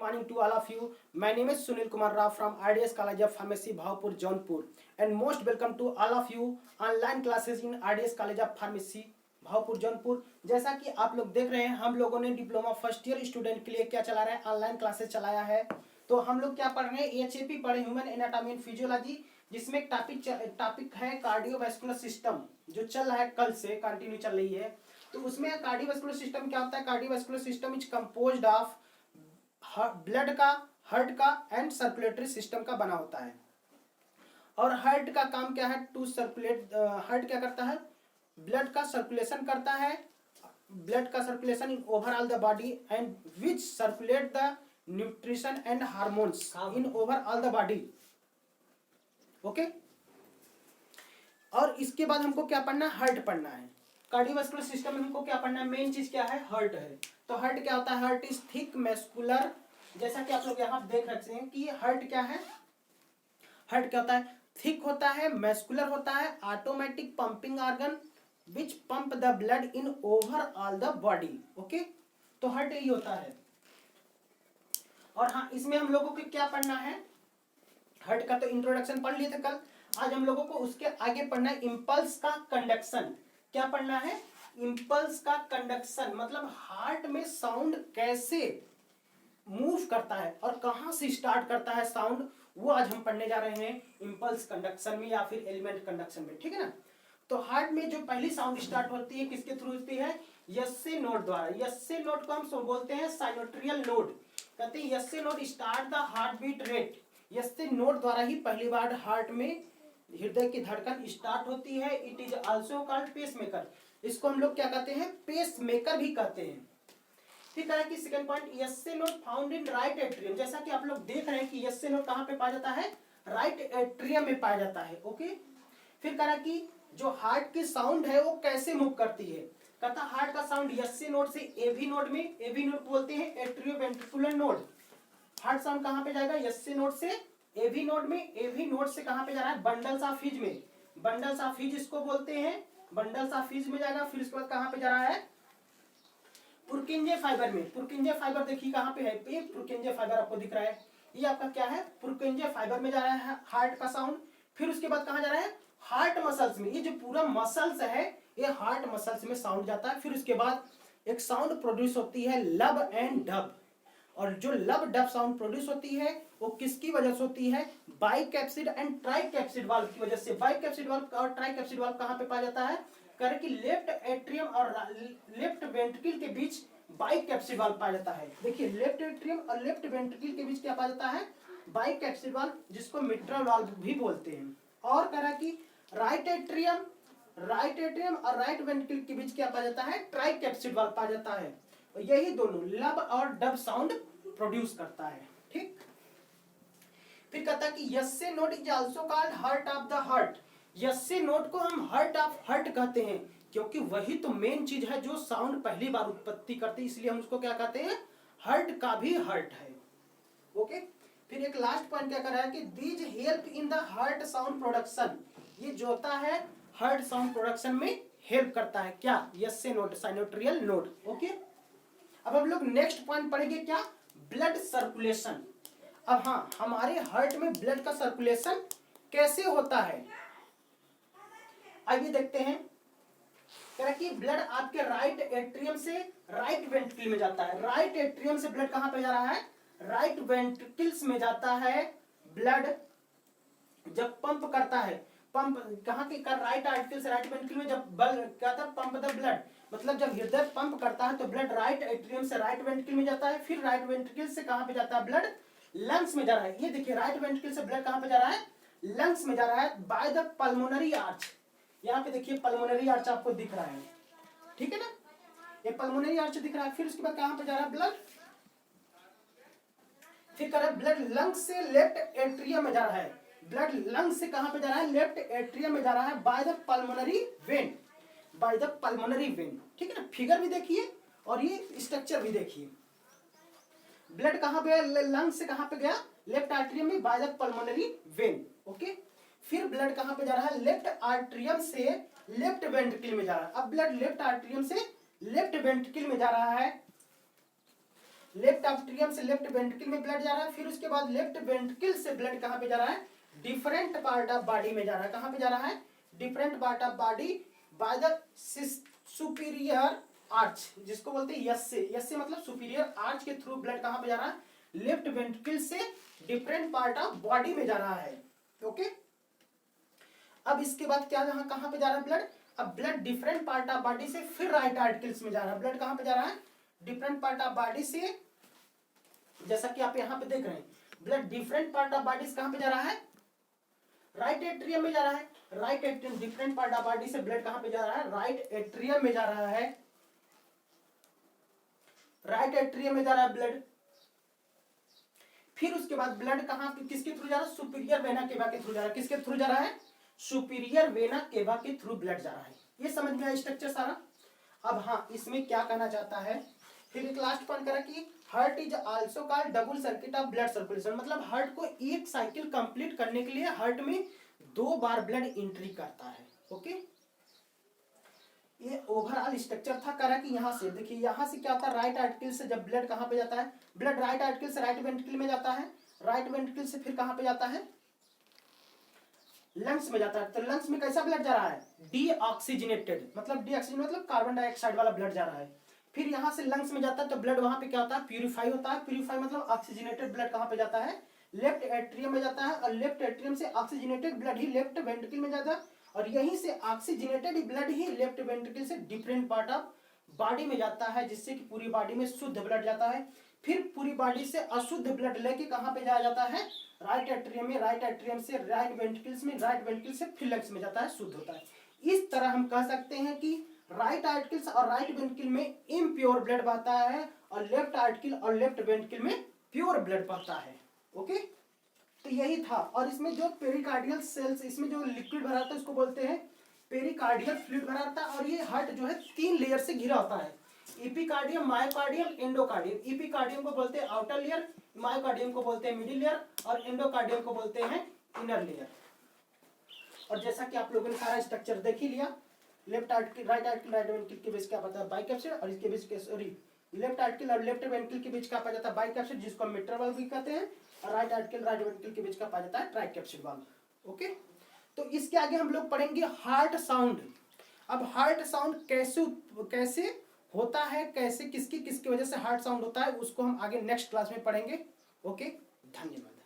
Morning to all of you. My name is Sunil Kumar Rao from RDS College of Pharmacy, Bhavpur, Jaunpur, and most welcome to all of you online classes in RDS College of Pharmacy, Bhavpur Jaunpur. जैसा कि आप लोग देख रहे हैं, हम लोगों ने डिप्लोमा फर्स्ट ईयर स्टूडेंट के लिए क्या चला रहा है, ऑनलाइन क्लासेस चलाया है। तो हम लोग क्या पढ़ रहे हैं, एचएपी पढ़े, ह्यूमन एनाटॉमी एंड फिजियोलॉजी, जिसमें एक टॉपिक है कार्डियोवैस्कुलर सिस्टम, जो चल रहा है कल से कंटिन्यू चल रही है। तो उसमें कार्डियोवैस्कुलर सिस्टम क्या होता है, cardiovascular system is composed of blood का, हार्ट का एंड सर्कुलेटरी सिस्टम का बना होता है। और हार्ट का काम क्या है, टू सर्कुलेट, हार्ट क्या करता है, ब्लड का सर्कुलेशन करता है, ब्लड का circulation in overall the body and which circulate the nutrition and hormones in overall the body. Okay, और इसके बाद हमको क्या पढ़ना है, हार्ट पढ़ना है। कार्डियोवैस्कुलर सिस्टम में हमको क्या पढ़ना है, मेन चीज क्या है, हार्ट है। तो हार्ट क्या होता है, हार्ट इज थिक मैस्कुलर, जैसा कि आप लोग यहाँ देख रहे हैं कि हार्ट क्या है, हार्ट क्या होता है, थिक होता है, मैस्कुलर होता है, automatic pumping organ which pump the blood in over all the body. Okay, तो हार्ट यही होता है। और हाँ, इसमें हम लोगों को क्या पढ़ना है, हार्ट का तो इंट्रोडक्शन पढ़ लिए थे कल। आज हम लोगों को उसके आगे पढ़ना है इम्पल्स का कंडक्शन। क्या पढ़ना है, इम्पल्स का कंडक्शन, मतलब हार्ट में साउंड कैसे मूव करता है और कहां से स्टार्ट करता है साउंड, वो आज हम पढ़ने जा रहे हैं इम्पल्स कंडक्शन में या फिर एलिमेंट कंडक्शन में। ठीक है ना। तो हार्ट में जो पहली साउंड स्टार्ट होती है किसके थ्रू होती है, यस्से नोड द्वारा। यस्से नोड को हम बोलते हैं साइनोट्रियल नोड। कहते हैं SA node start the heart beat rate. SA node द्वारा ही पहली बार हार्ट में हृदय की धड़कन स्टार्ट होती है। It is also called pacemaker. इसको हम लोग क्या कहते हैं, पेस मेकर भी कहते हैं। ठीक है कि second point, SA node found in right atrium. जैसा कि आप लोग देख रहे हैं कि यस्से नोड कहां पे पाया जाता है, राइट एट्रियम में पाया जाता है। ओके, फिर कह रहा कि जो हार्ट की साउंड है वो कैसे मूव करती है। कहता हार्ट का साउंड यस्से नोड से एवी नोड में, एवी नोड बोलते हैं एट्रियोवेंट्रिकुलर नोड। हार्ट साउंड कहां पे जाएगा, यस्से नोड से एवी नोड में, एवी नोड से कहां पे जा रहा है, बंडल्स ऑफ हिज में। बंडल्स ऑफ हिज इसको बोलते हैं, बंडल्स ऑफ हिज में जाएगा। फिर उसके बाद कहां पे जा रहा है, पुरकिंजे फाइबर में। पुरकिंजे फाइबर देखिए कहां पे है, ये पुरकिंजे फाइबर आपको दिख रहा है, ये आपका क्या है, पुरकिंजे फाइबर में जा रहा है हार्ट का साउंड। फिर उसके बाद कहां जा रहा है, हार्ट मसल्स में। ये जो पूरा मसल्स है ये हार्ट मसल्स में साउंड जाता है। फिर उसके बाद एक साउंड प्रोड्यूस होती है लब एंड डब। और जो लब डब साउंड प्रोड्यूस होती है वो किसकी वजह से होती है, बाइकैप्सिड एंड ट्राइकैप्सिड वाल्व की वजह से। बाइकैप्सिड वाल्व और ट्राइकैप्सिड वाल्व कहां पे पाया जाता है, कह कि लेफ्ट एट्रियम और लेफ्ट वेंट्रिकल के बीच बाइकैप्सिड वाल्व पाया जाता है। देखिए लेफ्ट एट्रियम और लेफ्ट वेंट्रिकल के बीच क्या पाया जाता है, बाइकैप्सिड वाल्व, जिसको मिट्रल वाल्व भी बोलते हैं। और कह रहा कि राइट एट्रियम और राइट वेंट्रिकल के बीच क्या पाया जाता है, ट्राइकैप्सिड वाल्व पाया जाता है। यही दोनों लब और डब साउंड प्रोड्यूस करता है। ठीक, फिर कहता है कि SA node is also called heart of the heart. SA node को हम हार्ट ऑफ हार्ट कहते हैं क्योंकि वही तो मेन चीज है जो साउंड पहली बार उत्पत्ति करती है, इसलिए हम उसको क्या कहते हैं, हार्ट का भी हार्ट है। ओके, फिर एक लास्ट पॉइंट क्या कर रहा है कि these help in the heart sound production. ये जो होता है हार्ट साउंड प्रोडक्शन में हेल्प करता है, क्या, यस्से नोड, साइनोट्रियल नोड। ओके, अब हम लोग नेक्स्ट पॉइंट पढ़ेंगे, क्या, ब्लड सर्कुलेशन। अब हाँ, हमारे हार्ट में ब्लड का सर्कुलेशन कैसे होता है, आइए देखते हैं। कि ब्लड आपके राइट एट्रियम से राइट वेंट्रिकल में जाता है। राइट एट्रियम से ब्लड कहां पे जा रहा है, राइट वेंट्रिकल्स में जाता है। ब्लड जब पंप करता है, पंप कहां के कर, राइट आर्टिकल से राइट वेंट्रिकल में, जब बल क्या था, पंप द ब्लड, मतलब जब हृदय पंप करता है तो ब्लड राइट एट्रियम से राइट वेंट्रिकल में जाता है। फिर राइट वेंट्रिकल से कहां पे जाता है, ब्लड लंग्स में जा रहा है। ये देखिए राइट वेंट्रिकल से ब्लड कहां पे जा रहा है, लंग्स में जा रहा है, बाय द पल्मोनरी आर्च। यहाँ पे देखिए पल्मोनरी आर्च आपको दिख रहा है, ठीक है ना, ये पल्मोनरी आर्च दिख रहा है। फिर उसके बाद कहां पे जा रहा है ब्लड, फिर कर ब्लड लंग्स से लेफ्ट एट्रियम में जा रहा है। ब्लड लंग्स से कहां पे जा रहा है, लेफ्ट एट्रियम में जा रहा है, by the pulmonary vein, by the pulmonary vein. ठीक है ना, फिगर भी देखिए और ये स्ट्रक्चर भी देखिए। ब्लड कहां पे, लंग्स से कहां पे गया, लेफ्ट आर्टरियम में, by the pulmonary vein. Okay, फिर ब्लड कहां पे जा रहा है, लेफ्ट आर्टरियम से लेफ्ट वेंट्रिकल में जा रहा है। अब ब्लड लेफ्ट आर्टरियम से लेफ्ट वेंट्रिकल में जा रहा है, लेफ्ट एट्रियम से लेफ्ट वेंट्रिकल में ब्लड जा रहा है, फिर उसके बाद लेफ्ट वेंट्रिकल से ब्लड कहाँ पे जा रहा है, डिफरेंट पार्ट ऑफ बॉडी में जा रहा है। कहाँ पे जा रहा है, different part of body by the superior arch, जिसको बोलते हैं यस से मतलब सुपीरियर आर्च के थ्रू ब्लड कहाँ पे जा रहा है, लेफ्ट वेंट्रिकल से डिफरेंट पार्ट ऑफ बॉडी में जा रहा है। ओके, अब इसके बाद क्या यहाँ कहाँ पे जा रहा है ब्लड, अब blood different part of body से फिर राइट आर्टिकल्स में जा रहा है। ब्लड कहाँ पे जा रहा है, डिफरेंट पार्ट ऑफ बॉडी से, जैसा कि आप यहाँ पे देख रहे हैं, blood different part of body से कहाँ पे जा रहा है, राइट एट्रियम में जा रहा है। Right atrium, different part of body से ब्लड कहाँ पे जा रहा है, राइट एट्रियम में जा रहा है। राइट एट्रियम में जा रहा है ब्लड। फिर उसके बाद ब्लड कहाँ किसके थ्रू जा रहा है, सुपीरियर वेना केवा के थ्रू जा रहा है। किसके थ्रू जा रहा है, सुपीरियर वेना केवा के थ्रू ब्लड जा रहा है। ये समझ में आया स्ट्रक्चर सारा। अब हाँ, इसमें क्या कहना चाहता है, फिर एक लास्ट पॉइंट करा कि heart is also called double circuit of blood circulation, मतलब हार्ट को एक साइकिल कंप्लीट करने के लिए हार्ट में 2 बार ब्लड एंट्री करता है। ओके, ये ओवरऑल स्ट्रक्चर था। करा कि यहाँ से देखिए, यहाँ से क्या होता है, राइट आर्टिकल से जब ब्लड कहाँ पे जाता है, ब्लड राइट आर्टिकल से राइट वेंट्रिकल में जाता है, राइट वेंट्रिकल से फिर कहाँ पे जाता है, लंग्स में जाता है। तो लंग्स में कैसा ब्लड जा रहा है, डीऑक्सीजनेटेड, मतलब डीऑक्सीजन मतलब कार्बन डाइऑक्साइड वाला ब्लड जा रहा है। फिर यहाँ से लंग्स में जाता है तो ब्लड वहां पे क्या होता है, प्यूरिफाई होता है। प्यूरिफाई मतलब ऑक्सीजनेटेड ब्लड कहाँ पे जाता है, लेफ्ट एट्रियम में जाता है, और लेफ्ट एट्रियम से ऑक्सीजनेटेड ब्लड ही लेफ्ट वेंट्रिकल में जाता है, और यहीं से ऑक्सीजनेटेड ब्लड ही लेफ्ट वेंट्रिकल से डिफरेंट पार्ट ऑफ बॉडी में जाता है, जिससे कि पूरी बॉडी में शुद्ध ब्लड जाता है। फिर पूरी बॉडी से अशुद्ध ब्लड लेके कहाँ पे जाया जाता है, राइट एट्रियम में, राइट एट्रियम से राइट वेंट्रिकल्स में, राइट वेंट्रिकल से फिर लंग्स में जाता है, शुद्ध होता है। इस तरह हम कह सकते हैं कि राइट आर्टिकल्स और राइट वेंट्रिकल में इम्प्योर ब्लड बहता है, और लेफ्ट आर्टिकल और लेफ्ट वेंट्रिकल में प्योर ब्लड बहता है। ओके, तो यही था। और इसमें जो पेरिकार्डियल सेल्स, इसमें जो लिक्विड भरा था उसको बोलते हैं पेरिकार्डियल फ्लूइड भरा था। और ये हार्ट जो है 3 लेयर से घिरा होता है, एपिकार्डियम, मायोकार्डियम, एंडोकार्डियम। एपिकार्डियम को बोलते हैं आउटर लेयर, मायोकार्डियम को बोलते हैं मिडिल लेयर, और एंडोकार्डियम को बोलते हैं इनर लेयर। और जैसा कि आप लोगों ने सारा स्ट्रक्चर देख ही लिया, left article, right article, right ventricle के बीच क्या पता है, बाइकैप्सिड, और इसके बीच सॉरी लेफ्ट आर्टिकल और लेफ्ट वेंट्रिकल के बीच क्या पाया जाता है, बाइकैप्सिड, जिसको हम मिट्रल वाल्व भी कहते हैं, और राइट आर्टिकल, राइट वेंट्रिकल के बीच क्या पाया जाता है, ट्राइकैप्सिड वाल्व। ओके, तो इसके आगे हम लोग पढ़ेंगे हार्ट साउंड। अब हार्ट साउंड कैसे होता है, कैसे किसकी वजह से हार्ट साउंड होता है, उसको हम आगे नेक्स्ट क्लास में पढ़ेंगे। ओके, धन्यवाद।